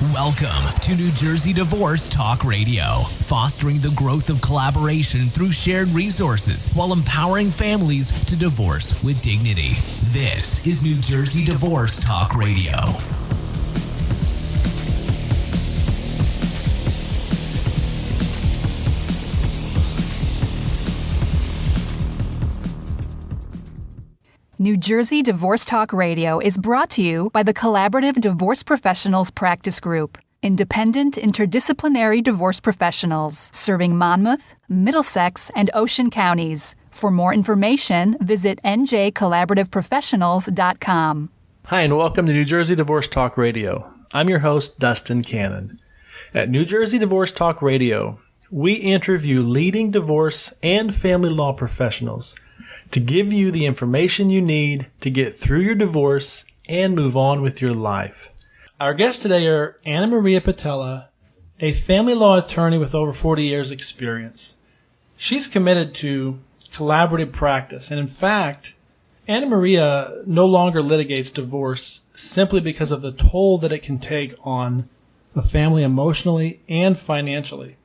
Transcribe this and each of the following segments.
Welcome to New Jersey Divorce Talk Radio, fostering the growth of collaboration through shared resources while empowering families to divorce with dignity. This is New Jersey Divorce Talk Radio. New Jersey Divorce Talk Radio is brought to you by the Collaborative Divorce Professionals Practice Group, independent interdisciplinary divorce professionals serving Monmouth, Middlesex, and Ocean counties. For more information, visit njcollaborativeprofessionals.com. Hi, and welcome to New Jersey Divorce Talk Radio. I'm your host, Dustin Cannon. At New Jersey Divorce Talk Radio, we interview leading divorce and family law professionals to give you the information you need to get through your divorce and move on with your life. Our guests today are Anna Maria Pittella, a family law attorney with over 40 years experience. She's committed to collaborative practice, and in fact, Anna Maria no longer litigates divorce simply because of the toll that it can take on the family emotionally and financially.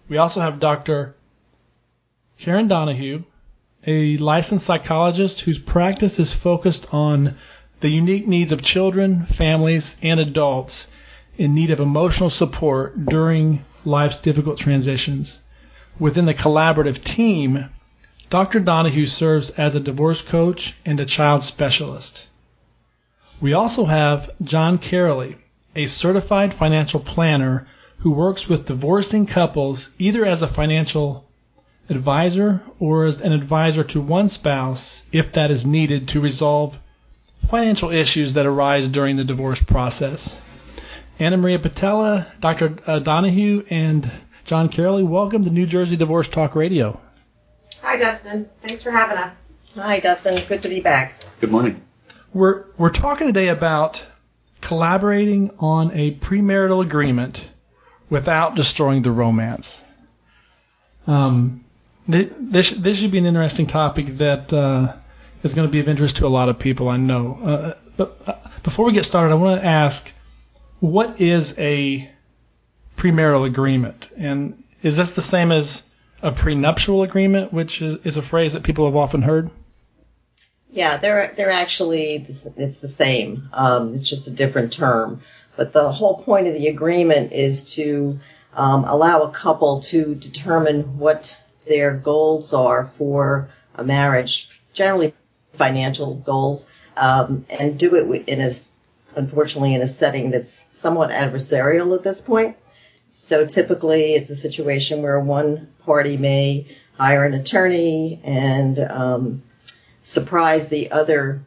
We also have Dr. Karen Donahue, a licensed psychologist whose practice is focused on the unique needs of children, families, and adults in need of emotional support during life's difficult transitions. Within the collaborative team, Dr. Donahue serves as a divorce coach and a child specialist. We also have John Caroli, a certified financial planner who works with divorcing couples either as a financial advisor or as an advisor to one spouse if that is needed to resolve financial issues that arise during the divorce process. Anna Maria Pittella, Dr. Donahue, and John Caroli, welcome to New Jersey Divorce Talk Radio. Hi, Dustin. Thanks for having us. Hi, Dustin. Good to be back. Good morning. We're talking today about collaborating on a premarital agreement without destroying the romance. This should be an interesting topic that is going to be of interest to a lot of people, I know. But before we get started, I want to ask, what is a premarital agreement? And is this the same as a prenuptial agreement, which is a phrase that people have often heard? Yeah, they're actually, it's the same. It's just a different term. But the whole point of the agreement is to allow a couple to determine what their goals are for a marriage, generally financial goals, and do it unfortunately in a setting that's somewhat adversarial at this point. So typically it's a situation where one party may hire an attorney and surprise the other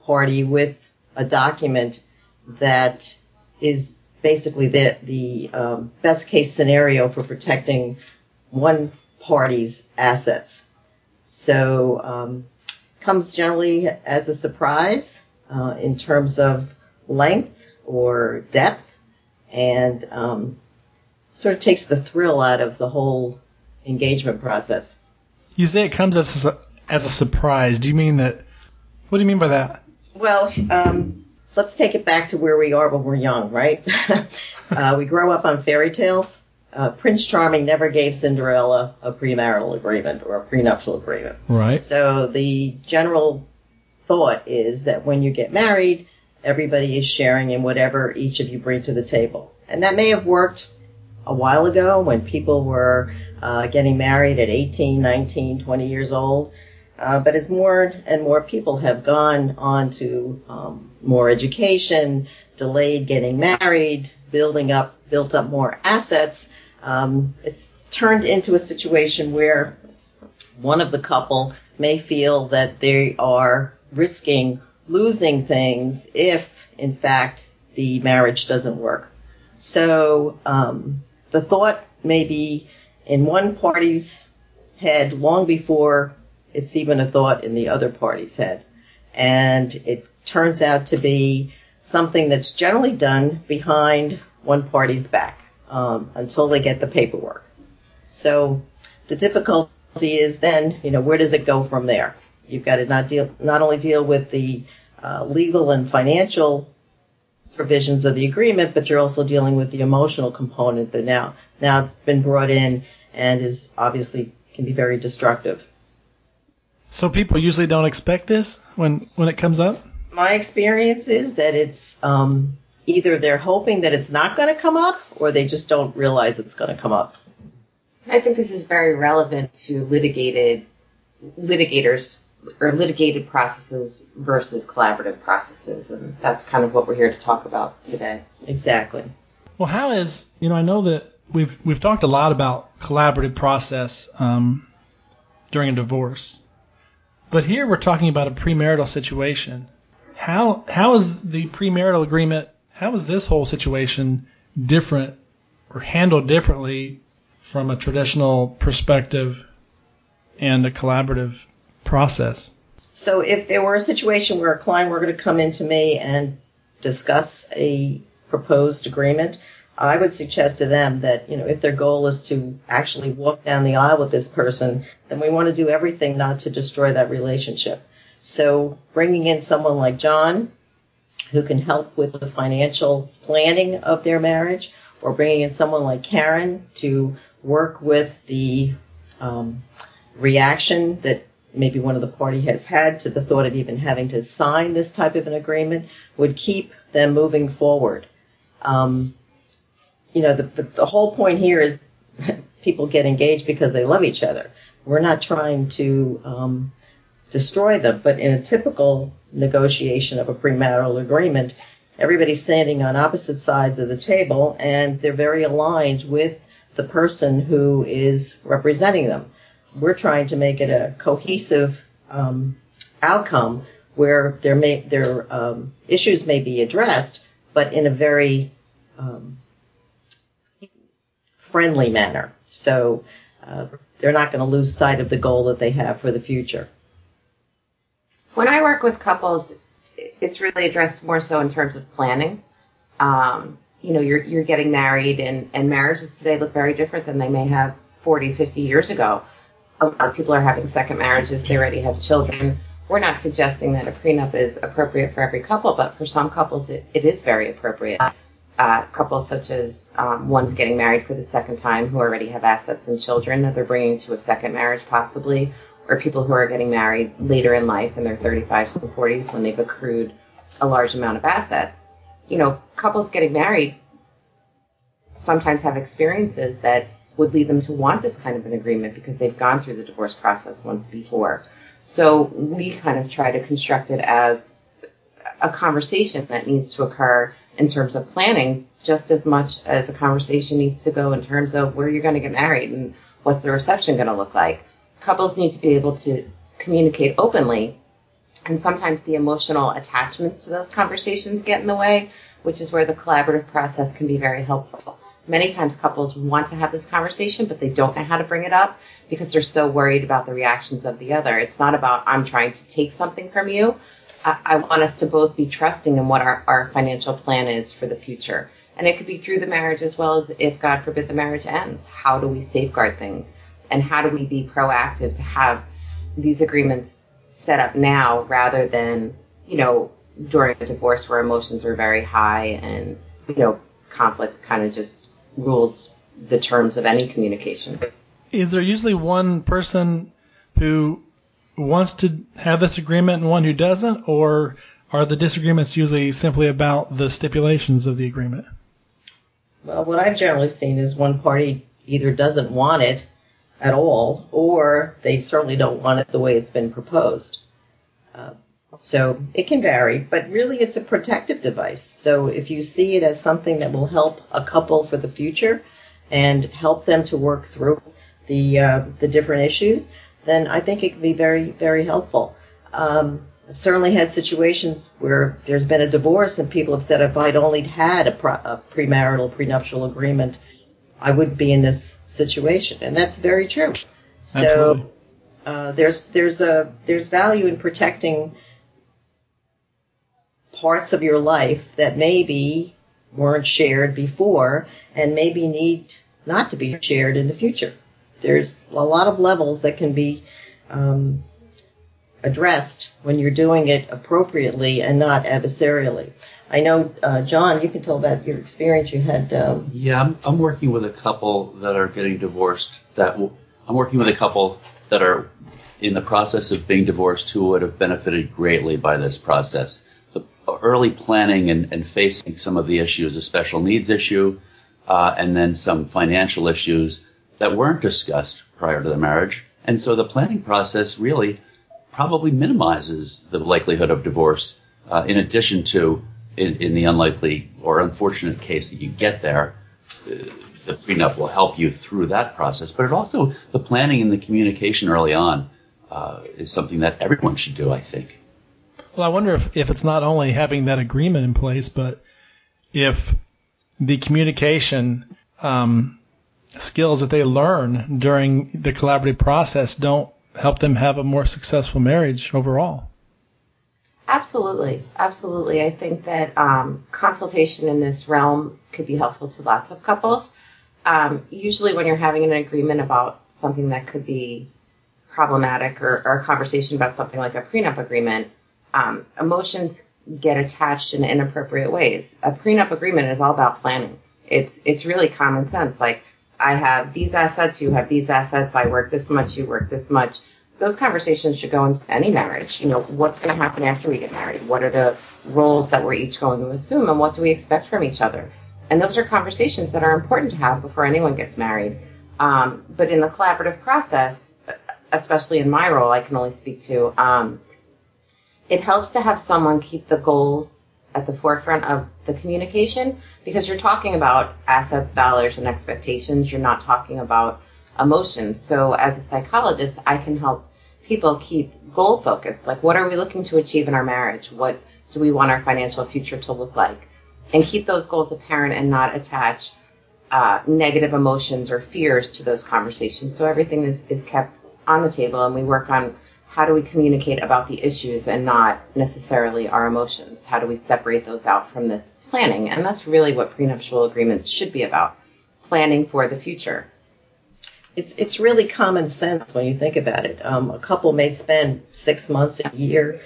party with a document that is basically the best case scenario for protecting one party's assets. So comes generally as a surprise in terms of length or depth, and sort of takes the thrill out of the whole engagement process. You say it comes as a surprise. Do you mean that? What do you mean by that? Well, let's take it back to where we are when we're young, right? We grow up on fairy tales. Prince Charming never gave Cinderella a premarital agreement or a prenuptial agreement. Right. So the general thought is that when you get married, everybody is sharing in whatever each of you bring to the table. And that may have worked a while ago when people were getting married at 18, 19, 20 years old. But as more and more people have gone on to more education, delayed getting married, built up more assets, it's turned into a situation where one of the couple may feel that they are risking losing things if, in fact, the marriage doesn't work. So the thought may be in one party's head long before it's even a thought in the other party's head. And it turns out to be something that's generally done behind one party's back until they get the paperwork. So the difficulty is then, where does it go from there? You've got to not only deal with the legal and financial provisions of the agreement, but you're also dealing with the emotional component that now it's been brought in and is obviously can be very destructive. So people usually don't expect this when it comes up? My experience is that it's either they're hoping that it's not going to come up or they just don't realize it's going to come up. I think this is very relevant to litigated processes versus collaborative processes, and that's kind of what we're here to talk about today. Exactly. Well, how is, I know that we've talked a lot about collaborative process during a divorce, but here we're talking about a premarital situation. How is the premarital agreement, how is this whole situation different or handled differently from a traditional perspective and a collaborative process? So if there were a situation where a client were going to come into me and discuss a proposed agreement, I would suggest to them that, if their goal is to actually walk down the aisle with this person, then we want to do everything not to destroy that relationship. So bringing in someone like John, who can help with the financial planning of their marriage, or bringing in someone like Karen to work with the reaction that maybe one of the party has had to the thought of even having to sign this type of an agreement, would keep them moving forward. The whole point here is people get engaged because they love each other. We're not trying to destroy them, but in a typical negotiation of a premarital agreement, everybody's standing on opposite sides of the table and they're very aligned with the person who is representing them. We're trying to make it a cohesive outcome where their issues may be addressed, but in a very friendly manner. So they're not going to lose sight of the goal that they have for the future. When I work with couples, it's really addressed more so in terms of planning. You're getting married, and marriages today look very different than they may have 40, 50 years ago. A lot of people are having second marriages. They already have children. We're not suggesting that a prenup is appropriate for every couple, but for some couples, it is very appropriate. Couples such as ones getting married for the second time who already have assets and children that they're bringing to a second marriage possibly, or people who are getting married later in life in their 35s and 40s when they've accrued a large amount of assets. Couples getting married sometimes have experiences that would lead them to want this kind of an agreement because they've gone through the divorce process once before. So we kind of try to construct it as a conversation that needs to occur in terms of planning just as much as a conversation needs to go in terms of where you're going to get married and what's the reception going to look like. Couples need to be able to communicate openly, and sometimes the emotional attachments to those conversations get in the way, which is where the collaborative process can be very helpful. Many times couples want to have this conversation, but they don't know how to bring it up because they're so worried about the reactions of the other. It's not about, I'm trying to take something from you. I want us to both be trusting in what our financial plan is for the future. And it could be through the marriage as well as if, God forbid, the marriage ends. How do we safeguard things? And how do we be proactive to have these agreements set up now rather than, during a divorce where emotions are very high and, conflict kind of just rules the terms of any communication. Is there usually one person who wants to have this agreement and one who doesn't, or are the disagreements usually simply about the stipulations of the agreement? Well, what I've generally seen is one party either doesn't want it at all, or they certainly don't want it the way it's been proposed. So it can vary, but really it's a protective device. So if you see it as something that will help a couple for the future and help them to work through the different issues, then I think it can be very, very helpful. I've certainly had situations where there's been a divorce and people have said if I'd only had a premarital, prenuptial agreement, I wouldn't be in this situation. And that's very true. So there's value in protecting parts of your life that maybe weren't shared before and maybe need not to be shared in the future. There's a lot of levels that can be addressed when you're doing it appropriately and not adversarially. I know, John, you can tell about your experience. You had... Yeah, I'm working with a couple that are getting divorced. I'm working with a couple that are in the process of being divorced who would have benefited greatly by this process. The early planning and facing some of the issues, a special needs issue, and then some financial issues that weren't discussed prior to the marriage. And so the planning process really probably minimizes the likelihood of divorce, in addition to, in the unlikely or unfortunate case that you get there, the prenup will help you through that process. But it also, the planning and the communication early on is something that everyone should do, I think. Well, I wonder if it's not only having that agreement in place, but if the communication skills that they learn during the collaborative process don't help them have a more successful marriage overall. Absolutely. Absolutely. I think that consultation in this realm could be helpful to lots of couples. Usually when you're having an agreement about something that could be problematic or a conversation about something like a prenup agreement, emotions get attached in inappropriate ways. A prenup agreement is all about planning. It's really common sense. Like, I have these assets, you have these assets, I work this much, you work this much. Those conversations should go into any marriage. You know, what's going to happen after we get married? What are the roles that we're each going to assume, and what do we expect from each other? And those are conversations that are important to have before anyone gets married. But in the collaborative process, especially in my role, I can only speak to, it helps to have someone keep the goals at the forefront of the communication, because you're talking about assets, dollars, and expectations. You're not talking about emotions. So as a psychologist, I can help people keep goal focused. Like, what are we looking to achieve in our marriage? What do we want our financial future to look like? And keep those goals apparent and not attach negative emotions or fears to those conversations. So everything is kept on the table, and we work on how do we communicate about the issues and not necessarily our emotions? How do we separate those out from this planning? And that's really what prenuptial agreements should be about, planning for the future. It's really common sense when you think about it. A couple may spend 6 months, a year,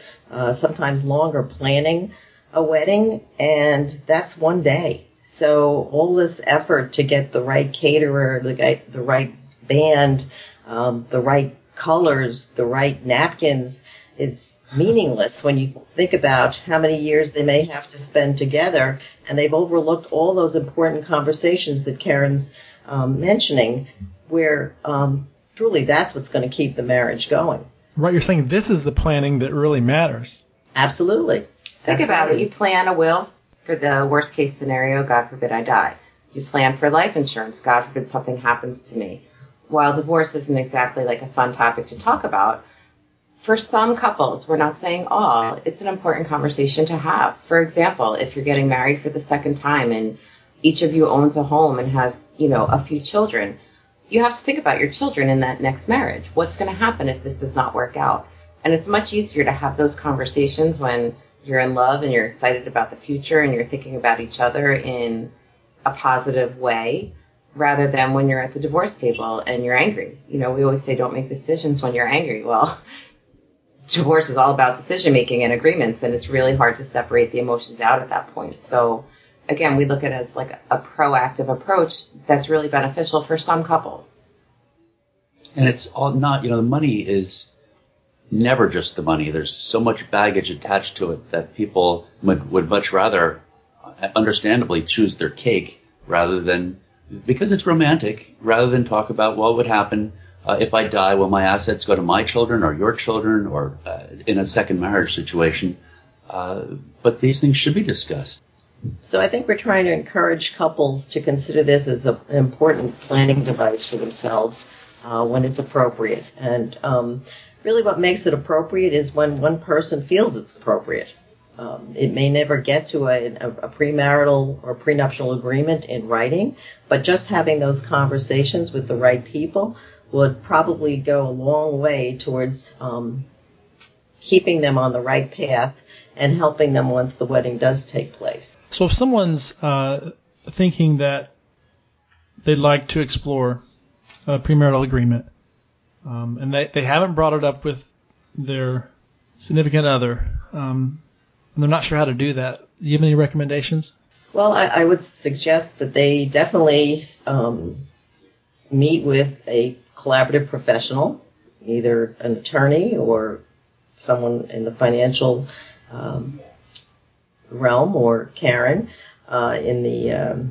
sometimes longer, planning a wedding, and that's one day. So all this effort to get the right caterer, the right band, the right colors, the right napkins, it's meaningless when you think about how many years they may have to spend together, and they've overlooked all those important conversations that Karen's mentioning, where truly that's what's going to keep the marriage going. Right, you're saying this is the planning that really matters. Absolutely. Think about it. You plan a will for the worst case scenario, God forbid I die. You plan for life insurance, God forbid something happens to me. While divorce isn't exactly like a fun topic to talk about, for some couples, we're not saying all, it's an important conversation to have. For example, if you're getting married for the second time and each of you owns a home and has, a few children, you have to think about your children in that next marriage. What's going to happen if this does not work out? And it's much easier to have those conversations when you're in love and you're excited about the future and you're thinking about each other in a positive way, rather than when you're at the divorce table and you're angry. We always say don't make decisions when you're angry. Well, divorce is all about decision-making and agreements, and it's really hard to separate the emotions out at that point. So, again, we look at it as like a proactive approach that's really beneficial for some couples. And it's all not, the money is never just the money. There's so much baggage attached to it that people would much rather, understandably, choose their cake rather than, because it's romantic, rather than talk about what would happen if I die. Will my assets go to my children or your children, or in a second marriage situation? But these things should be discussed. So I think we're trying to encourage couples to consider this as an important planning device for themselves when it's appropriate. And really what makes it appropriate is when one person feels it's appropriate. It may never get to a premarital or prenuptial agreement in writing, but just having those conversations with the right people would probably go a long way towards keeping them on the right path and helping them once the wedding does take place. So if someone's thinking that they'd like to explore a premarital agreement, and they haven't brought it up with their significant other, and they're not sure how to do that Do you have any recommendations? Well, I would suggest that they definitely meet with a collaborative professional, either an attorney or someone in the financial realm, or Karen in the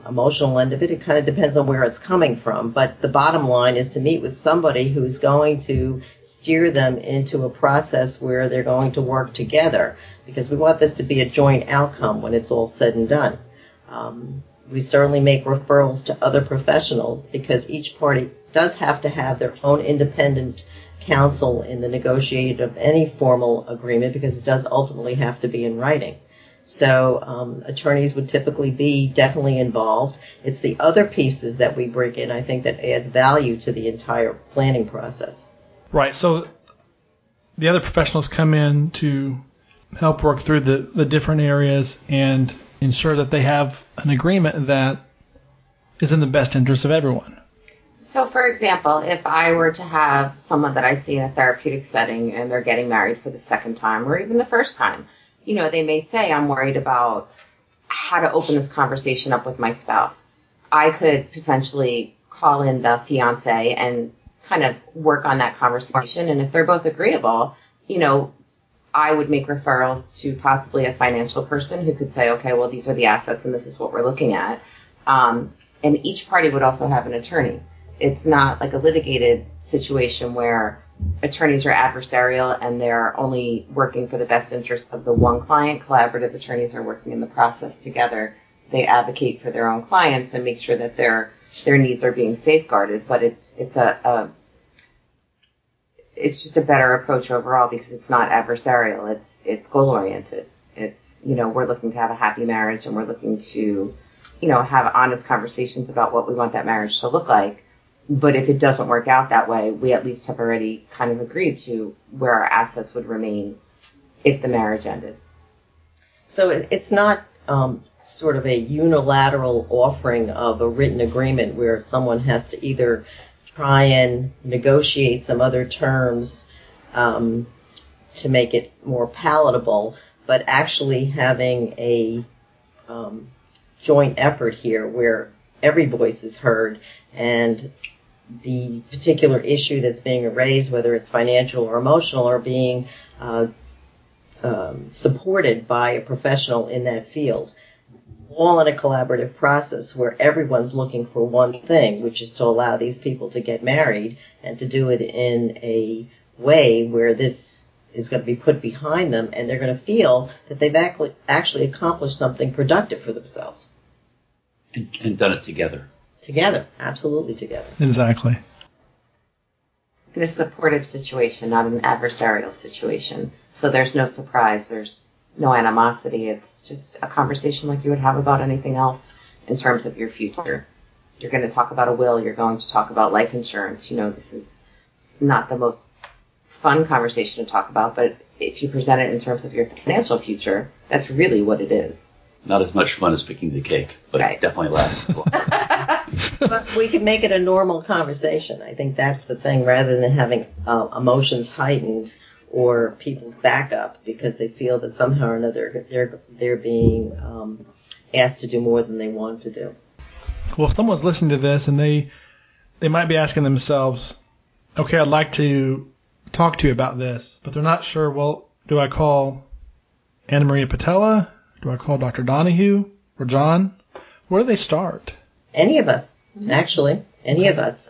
emotional end of it. It kind of depends on where it's coming from. But the bottom line is to meet with somebody who's going to steer them into a process where they're going to work together, because we want this to be a joint outcome when it's all said and done. We certainly make referrals to other professionals because each party does have to have their own independent counsel in the negotiation of any formal agreement, because it does ultimately have to be in writing. So attorneys would typically be definitely involved. It's the other pieces that we bring in, I think, that adds value to the entire planning process. Right. So the other professionals come in to help work through the different areas and ensure that they have an agreement that is in the best interest of everyone. So, for example, if I were to have someone that I see in a therapeutic setting and they're getting married for the second time or even the first time, they may say, I'm worried about how to open this conversation up with my spouse. I could potentially call in the fiance and kind of work on that conversation. And if they're both agreeable, I would make referrals to possibly a financial person who could say, okay, well, these are the assets and this is what we're looking at. And each party would also have an attorney. It's not like a litigated situation where attorneys are adversarial and they're only working for the best interest of the one client. Collaborative attorneys are working in the process together. They advocate for their own clients and make sure that their needs are being safeguarded. But it's just a better approach overall because it's not adversarial. It's goal oriented. It's we're looking to have a happy marriage and we're looking to have honest conversations about what we want that marriage to look like. But if it doesn't work out that way, we at least have already kind of agreed to where our assets would remain if the marriage ended. So it's not sort of a unilateral offering of a written agreement where someone has to either try and negotiate some other terms to make it more palatable, but actually having a joint effort here where every voice is heard and the particular issue that's being raised, whether it's financial or emotional, are being supported by a professional in that field, all in a collaborative process where everyone's looking for one thing, which is to allow these people to get married and to do it in a way where this is going to be put behind them and they're going to feel that they've actually accomplished something productive for themselves. And done it together. Together, absolutely together. Exactly. In a supportive situation, not an adversarial situation. So there's no surprise, there's no animosity. It's just a conversation like you would have about anything else in terms of your future. You're going to talk about a will, you're going to talk about life insurance. This is not the most fun conversation to talk about, but if you present it in terms of your financial future, that's really what it is. Not as much fun as picking the cake, but right. It definitely lasts longer. But we can make it a normal conversation. I think that's the thing, rather than having emotions heightened or people's back up because they feel that somehow or another they're being asked to do more than they want to do. Well, if someone's listening to this and they might be asking themselves, okay, I'd like to talk to you about this, but they're not sure, well, do I call Anna Maria Pittella? Do I call Dr. Donahue or John? Where do they start? Any of us, actually. Any of us.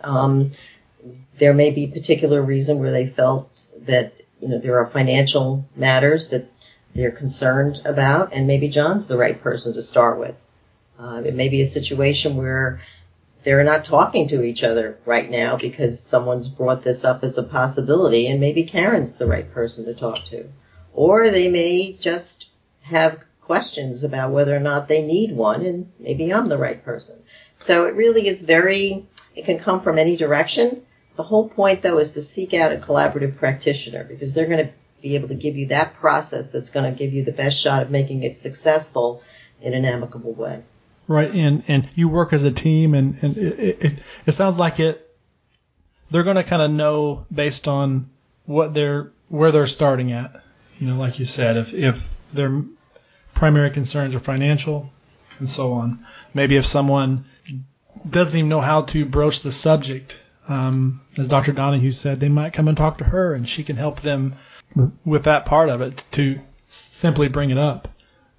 There may be a particular reason where they felt that there are financial matters that they're concerned about, and maybe John's the right person to start with. It may be a situation where they're not talking to each other right now because someone's brought this up as a possibility, and maybe Karen's the right person to talk to. Or they may just have questions about whether or not they need one, and maybe I'm the right person. So it really is it can come from any direction. The whole point, though, is to seek out a collaborative practitioner because they're going to be able to give you that process that's going to give you the best shot of making it successful in an amicable way. Right, and you work as a team, and it sounds like they're going to kind of know based on where they're starting at. Like you said, if they're primary concerns are financial and so on. Maybe if someone doesn't even know how to broach the subject, as Dr. Donahue said, they might come and talk to her and she can help them with that part of it, to simply bring it up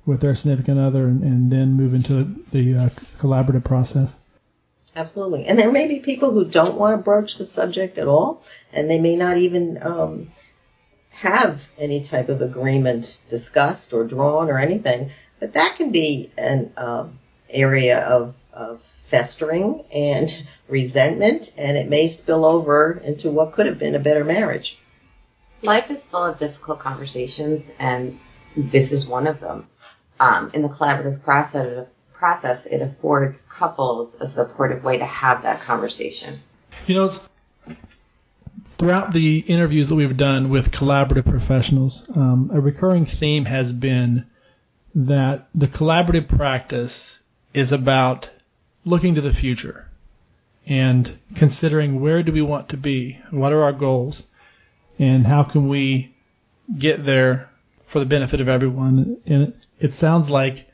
with their significant other and then move into the collaborative process. Absolutely. And there may be people who don't want to broach the subject at all, and they may not even have any type of agreement discussed or drawn or anything. But that can be an area of festering and resentment, and it may spill over into what could have been a better marriage. Life is full of difficult conversations, and this is one of them. In the collaborative process, it affords couples a supportive way to have that conversation. Throughout the interviews that we've done with collaborative professionals, a recurring theme has been that the collaborative practice is about looking to the future and considering where do we want to be, what are our goals, and how can we get there for the benefit of everyone. And it sounds like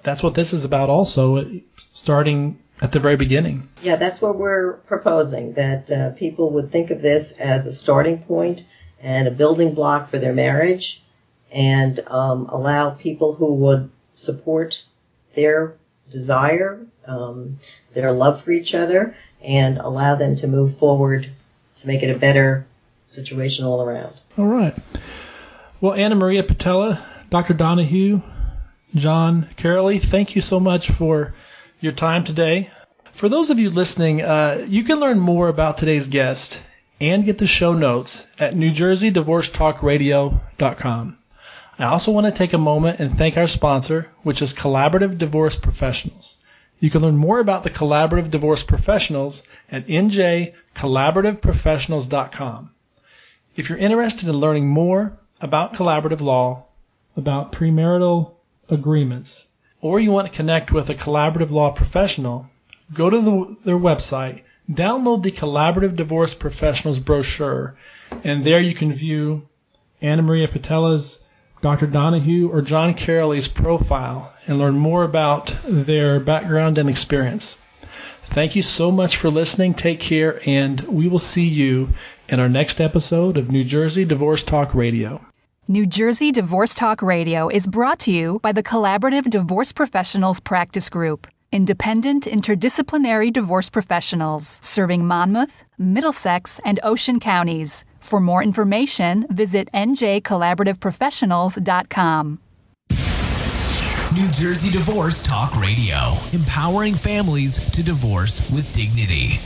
that's what this is about also, starting at the very beginning. Yeah, that's what we're proposing, that people would think of this as a starting point and a building block for their marriage, and allow people who would support their desire, their love for each other, and allow them to move forward to make it a better situation all around. All right. Well, Anna Maria Pittella, Dr. Donahue, John, Caroli, thank you so much for your time today. For those of you listening, you can learn more about today's guest and get the show notes at NewJerseyDivorceTalkRadio.com. I also want to take a moment and thank our sponsor, which is Collaborative Divorce Professionals. You can learn more about the Collaborative Divorce Professionals at njcollaborativeprofessionals.com. If you're interested in learning more about collaborative law, about premarital agreements, or you want to connect with a collaborative law professional, go to their website, download the Collaborative Divorce Professionals brochure, and there you can view Anna Maria Pitella's, Dr. Donahue, or John Caroli's profile and learn more about their background and experience. Thank you so much for listening. Take care, and we will see you in our next episode of New Jersey Divorce Talk Radio. New Jersey Divorce Talk Radio is brought to you by the Collaborative Divorce Professionals Practice Group, independent interdisciplinary divorce professionals serving Monmouth, Middlesex, and Ocean counties. For more information, visit njcollaborativeprofessionals.com. New Jersey Divorce Talk Radio, empowering families to divorce with dignity.